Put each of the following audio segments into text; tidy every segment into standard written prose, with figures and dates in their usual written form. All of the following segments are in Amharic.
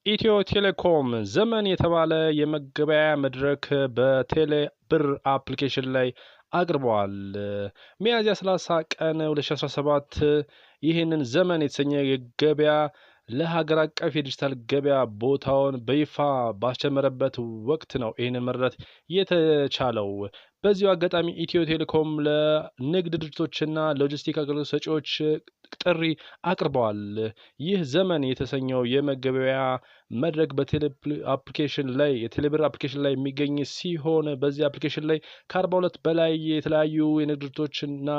ኢትዮ ቴሌኮም ዘመን የተባለ የመገበያያ መድረክ በቴሌ ብር አፕሊኬሽን ላይ አቅርበዋል። ሚያዝያ 30 ቀን 2017 ይህንን ዘመን የተሰኘ የገበያ ለሀገር አቀፍ የዲጂታል ገበያ ቦታውን በይፋ ባስጀመረበት ወቅት ነው ይህንን መረዳት የተቻለው። በዚሁ አጋጣሚ ኢትዮ ቴሌኮም ለንግድ ድርጅቶችና ሎጂስቲክ አገልግሎት ሰጪዎች ጥሪ አቅርበዋል። ይህ ዘመን የተሰኘው የመገበያያ መድረክ በቴሌብር አፕሊኬሽን ላይ የሚገኝ ሲሆን በዚህ አፕሊኬሽን ላይ ከ42 በላይ የተለያዩ የንግድ ድርጅቶችና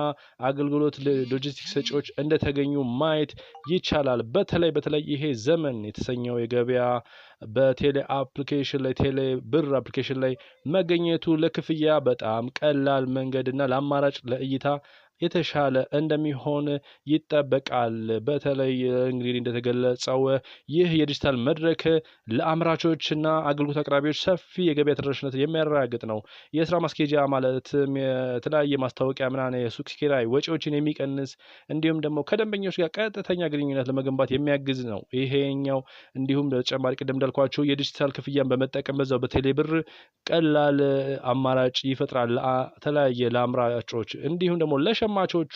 አገልግሎት ሎጂስቲክስ ሰጪዎች እንደተገኙ ማየት ይቻላል። በተለይ ይሄ ዘመን የተሰኘው የገበያ በቴሌ ብር አፕሊኬሽን ላይ መገኘቱ ለክፍያ በጣም ቀላል መንገድና ለአማራጭ ለእይታ የተሻለ እንደሚሆን ይጠበቃል። በተለይ እንግዲህ እንደተገለጸው ይህ የዲጂታል መድረክ ለአምራቾችና አገልግሎት አቅራቢዎች ሰፊ የገበያ ተደራሽነት የሚያረጋግጥ ነው። የስራ ማስኬጃ ማለት የተለያየ ማስታወቂያ የሱቅ ኪራይ ወጪዎችን የሚቀንስ እንዲሁም ደግሞ ከደንበኞች ጋር ቀጥተኛ ግንኙነት ለመገንባት የሚያግዝ ነው። ይሄኛው እንዲሁም በተጨማሪ ቅድም እንዳልኳቸው የዲጂታል ክፍያን በመጠቀም በዛው በቴሌ ብር ቀላል አማራጭ ይፈጥራል ለተለያየ ለአምራቾች እንዲሁም ደግሞ ለሸማቾቹ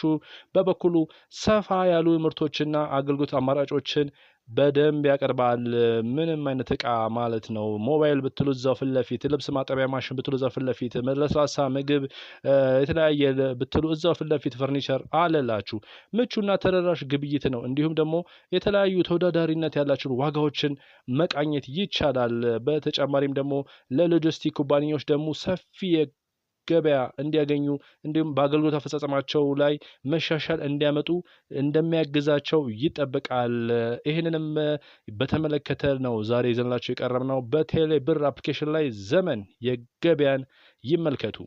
በበኩሉ ሰፋ ያሉ ምርቶችና አገልግሎት አማራጮችን በደንብ ያቀርባል። ምንም አይነት እቃ ማለት ነው። ሞባይል ብትሉ እዛው ፊት ለፊት፣ ልብስ ማጠቢያ ማሽን ብትሉ እዛው ፊት ለፊት፣ ለስላሳ ምግብ የተለያየ ብትሉ እዛው ፊት ለፊት ፈርኒቸር አለላችሁ። ምቹና ተደራሽ ግብይት ነው። እንዲሁም ደግሞ የተለያዩ ተወዳዳሪነት ያላቸውን ዋጋዎችን መቃኘት ይቻላል። በተጨማሪም ደግሞ ለሎጂስቲክ ኩባንያዎች ደግሞ ሰፊ ገበያ እንዲያገኙ እንዲሁም በአገልግሎት አፈጻጸማቸው ላይ መሻሻል እንዲያመጡ እንደሚያግዛቸው ይጠበቃል። ይህንንም በተመለከተ ነው ዛሬ ይዘንላችሁ የቀረብነው። በቴሌ ብር አፕሊኬሽን ላይ ዘመን የገበያን ይመልከቱ።